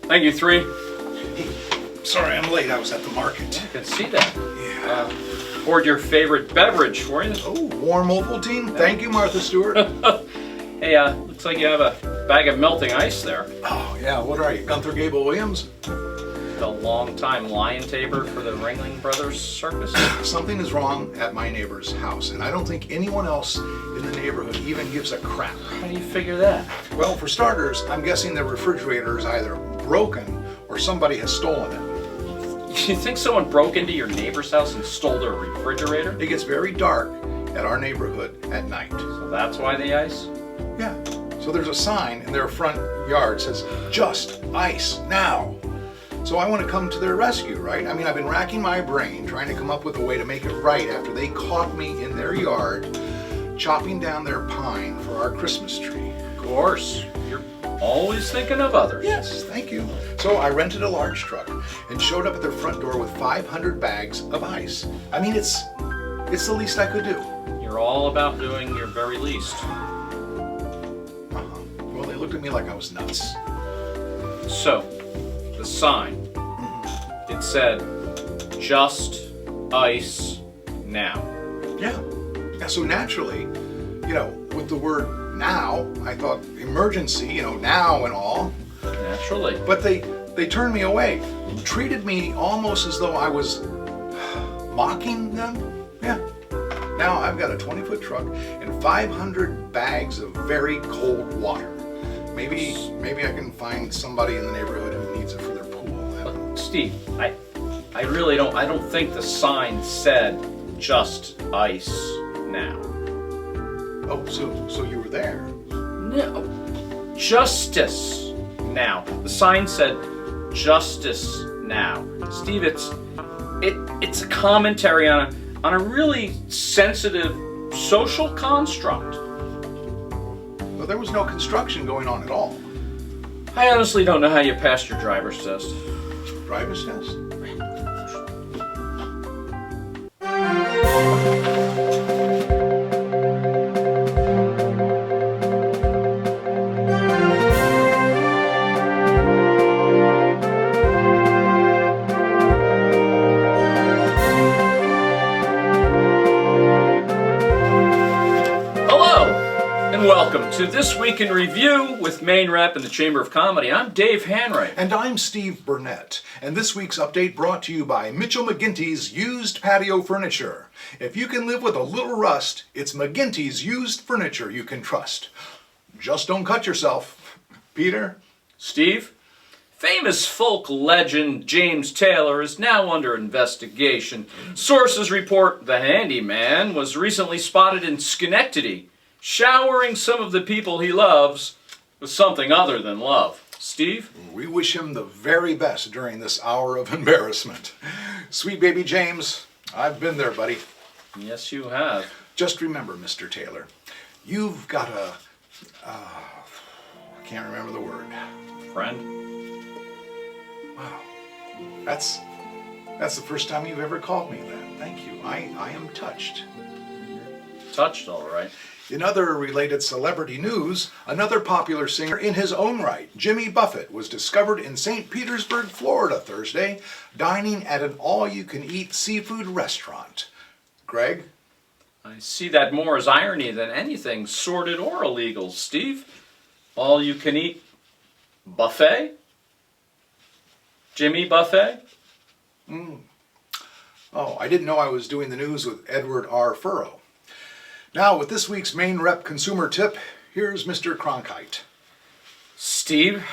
Thank you, 3. Hey, sorry I'm late. I was at the market. I can see that. Yeah. Poured your favorite beverage for you. Oh, warm Ovaltine. Thank you, Martha Stewart. Hey, looks like you have a bag of melting ice there. Oh, yeah. What are you, Gunther Gable Williams? The longtime lion tamer for the Ringling Brothers Circus. Something is wrong at my neighbor's house, and I don't think anyone else in the neighborhood even gives a crap. How do you figure that? Well, for starters, I'm guessing the refrigerator is either broken or somebody has stolen it. You think someone broke into your neighbor's house and stole their refrigerator? It gets very dark at our neighborhood at night. So that's why the ice? Yeah. So there's a sign in their front yard that says, "Just ice now." So I want to come to their rescue, right? I mean, I've been racking my brain trying to come up with a way to make it right after they caught me in their yard chopping down their pine for our Christmas tree. Of course. You're always thinking of others. Yes, thank you. So I rented a large truck and showed up at their front door with 500 bags of ice. I mean, it's the least I could do. You're all about doing your very least. Well, they looked at me like I was nuts. So, the sign, it said, "Just ice now." Yeah. Yeah, so naturally, with the word now, I thought emergency, now and all. Naturally. But they turned me away, treated me almost as though I was mocking them. Yeah. Now I've got a 20-foot truck and 500 bags of very cold water. Maybe I can find somebody in the neighborhood who needs it for their pool. I don't know. Steve, I really don't, I don't think the sign said "Just ice now." Oh, so you were there? No. Justice now. The sign said "Justice now." Steve, it's a commentary on a really sensitive social construct. Well, there was no construction going on at all. I honestly don't know how you passed your driver's test. Driver's test? Welcome to This Week in Review with Maine Rep and the Chamber of Comedy. I'm Dave Hanray. And I'm Steve Burnett. And this week's update brought to you by Mitchell McGinty's Used Patio Furniture. If you can live with a little rust, it's McGinty's used furniture you can trust. Just don't cut yourself. Peter? Steve? Famous folk legend James Taylor is now under investigation. Sources report the handyman was recently spotted in Schenectady, showering some of the people he loves with something other than love. Steve? We wish him the very best during this hour of embarrassment. Sweet baby James, I've been there, buddy. Yes, you have. Just remember, Mr. Taylor, you've got I can't remember the word. Friend? Wow. That's the first time you've ever called me that. Thank you. I am touched. Touched, all right. In other related celebrity news, another popular singer in his own right, Jimmy Buffett, was discovered in St. Petersburg, Florida Thursday, dining at an all-you-can-eat seafood restaurant. Greg? I see that more as irony than anything sordid or illegal, Steve. All-you-can-eat buffet? Jimmy Buffet? Oh, I didn't know I was doing the news with Edward R. Furrow. Now, with this week's Maine Rep consumer tip, here's Mr. Cronkite. Steve,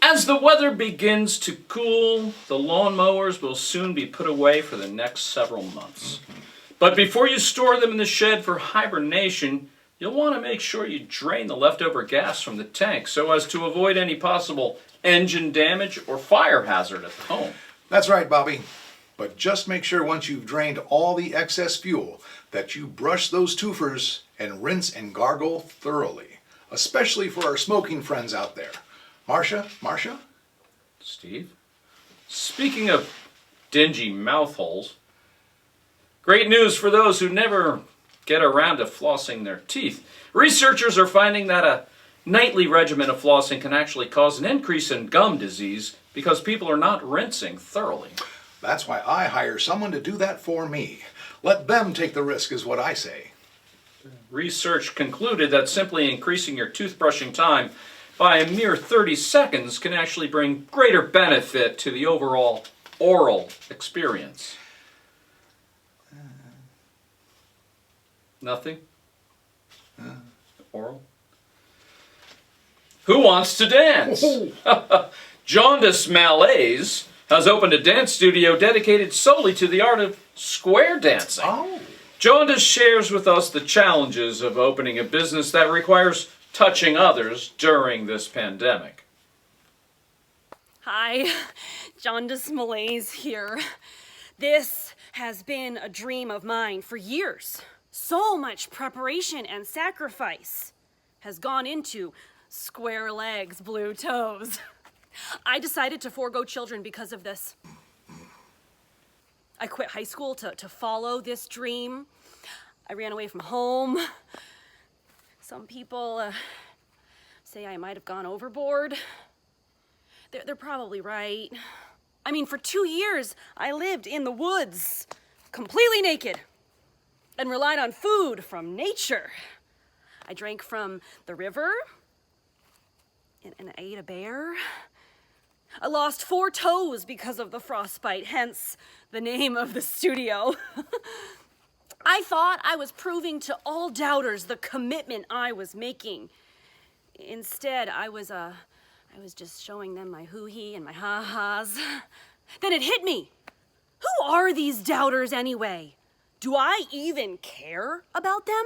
as the weather begins to cool, the lawnmowers will soon be put away for the next several months. But before you store them in the shed for hibernation, you'll want to make sure you drain the leftover gas from the tank so as to avoid any possible engine damage or fire hazard at the home. That's right, Bobby. But just make sure once you've drained all the excess fuel that you brush those twofers and rinse and gargle thoroughly, especially for our smoking friends out there. Marcia? Steve? Speaking of dingy mouth holes, great news for those who never get around to flossing their teeth. Researchers are finding that a nightly regimen of flossing can actually cause an increase in gum disease because people are not rinsing thoroughly. That's why I hire someone to do that for me. Let them take the risk is what I say. Research concluded that simply increasing your toothbrushing time by a mere 30 seconds can actually bring greater benefit to the overall oral experience. Nothing? Oral? Who wants to dance? Jaundice Malaise has opened a dance studio dedicated solely to the art of square dancing. Oh. Jaundice shares with us the challenges of opening a business that requires touching others during this pandemic. Hi, Jaundice Malaise here. This has been a dream of mine for years. So much preparation and sacrifice has gone into square legs, blue toes. I decided to forego children because of this. I quit high school to follow this dream. I ran away from home. Some people say I might have gone overboard. They're probably right. I mean, for 2 years, I lived in the woods, completely naked, and relied on food from nature. I drank from the river, and I ate a bear. I lost 4 toes because of the frostbite, hence the name of the studio. I thought I was proving to all doubters the commitment I was making. Instead, I was just showing them my hoo-hee and my ha-has. Then it hit me. Who are these doubters anyway? Do I even care about them?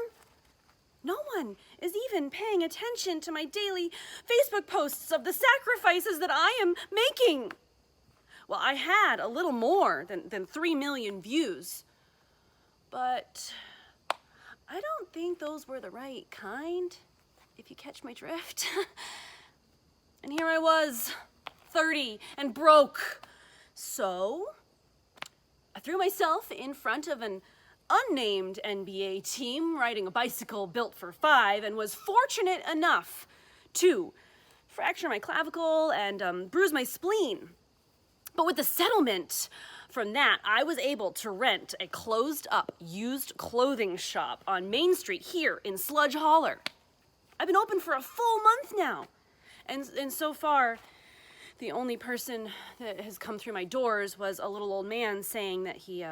No one is even paying attention to my daily Facebook posts of the sacrifices that I am making. Well, I had a little more than 3 million views, but I don't think those were the right kind, if you catch my drift. And here I was, 30 and broke. So I threw myself in front of an unnamed NBA team riding a bicycle built for 5 and was fortunate enough to fracture my clavicle and bruise my spleen. But with the settlement from that, I was able to rent a closed-up used clothing shop on Main Street here in Sludge Holler. I've been open for a full month now. And so far, the only person that has come through my doors was a little old man saying that he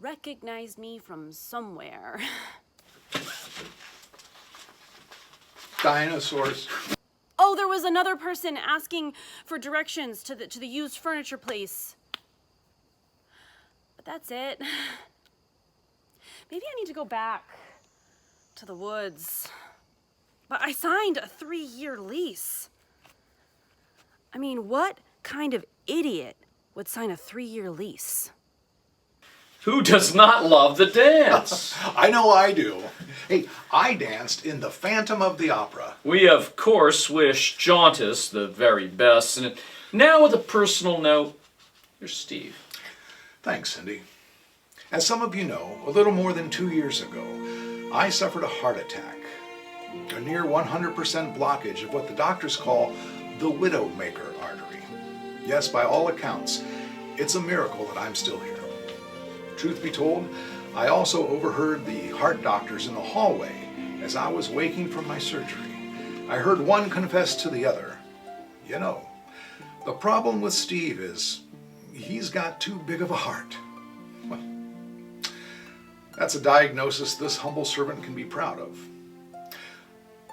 recognized me from somewhere. Dinosaurs. Oh, there was another person asking for directions to the used furniture place. But that's it. Maybe I need to go back to the woods. But I signed a 3-year lease. I mean, what kind of idiot would sign a 3-year lease? Who does not love the dance? I know I do. Hey, I danced in the Phantom of the Opera. We, of course, wish Jaundice the very best. And now with a personal note, here's Steve. Thanks, Cindy. As some of you know, a little more than 2 years ago, I suffered a heart attack. A near 100% blockage of what the doctors call the Widowmaker artery. Yes, by all accounts, it's a miracle that I'm still here. Truth be told, I also overheard the heart doctors in the hallway as I was waking from my surgery. I heard one confess to the other. You know, the problem with Steve is he's got too big of a heart. Well, that's a diagnosis this humble servant can be proud of.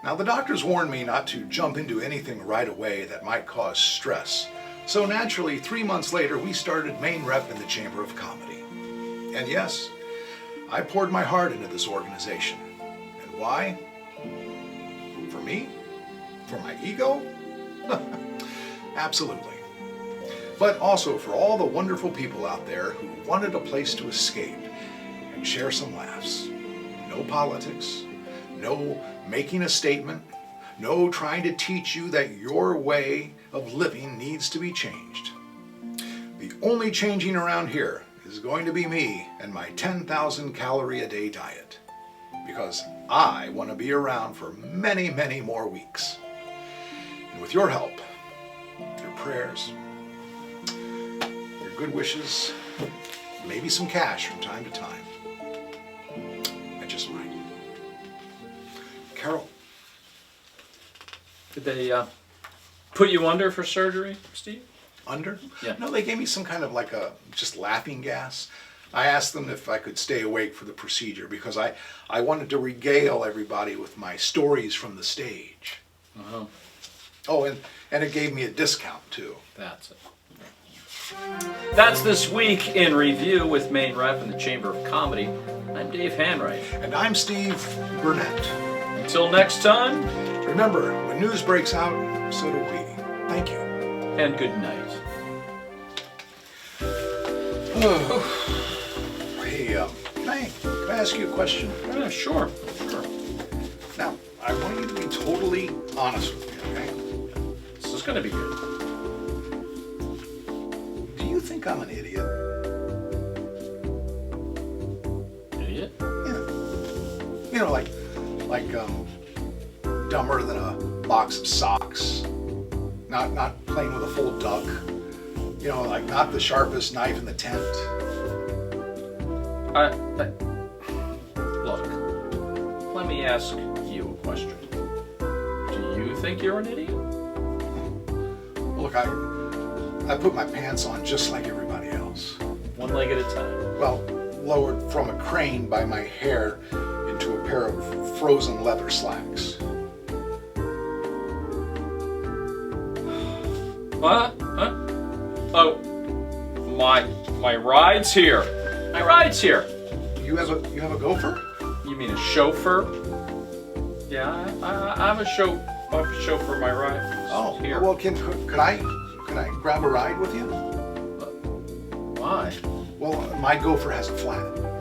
Now, the doctors warned me not to jump into anything right away that might cause stress. So naturally, 3 months later, we started main rep in the Chamber of Comedy. And yes, I poured my heart into this organization. And why? For me? For my ego? Absolutely. But also for all the wonderful people out there who wanted a place to escape and share some laughs. No politics, no making a statement, no trying to teach you that your way of living needs to be changed. The only changing around here is going to be me and my 10,000 calorie a day diet. because I want to be around for many, many more weeks. And with your help, your prayers, your good wishes, maybe some cash from time to time, I just might. Carol, Did they put you under for surgery, Steve? under? Yeah. No, they gave me some kind of like a just laughing gas. I asked them if I could stay awake for the procedure because I wanted to regale everybody with my stories from the stage. Uh-huh. Oh, and it gave me a discount too. That's it. That's this week in review with Maine Rep and the Chamber of Comedy. I'm Dave Hanright. And I'm Steve Burnett. Until next time, Remember, when news breaks out, so do we. Thank you. and good night. Hey, can I ask you a question? Yeah, sure. Now, I want you to be totally honest with me, okay? This is going to be good. Do you think I'm an idiot? Idiot? Yeah. You know, like dumber than a box of socks. Not playing with a full duck. You know, like not the sharpest knife in the tent. Look, let me ask you a question. Do you think you're an idiot? Look, I put my pants on just like everybody else. One leg at a time. Well, lowered from a crane by my hair into a pair of frozen leather slacks. What? Huh? Oh, my ride's here. My ride's here. You have a gopher? You mean a chauffeur? Yeah, I have a chauffeur. My ride. Oh, here. well, could I grab a ride with you? Why? Well, my gopher has a flat.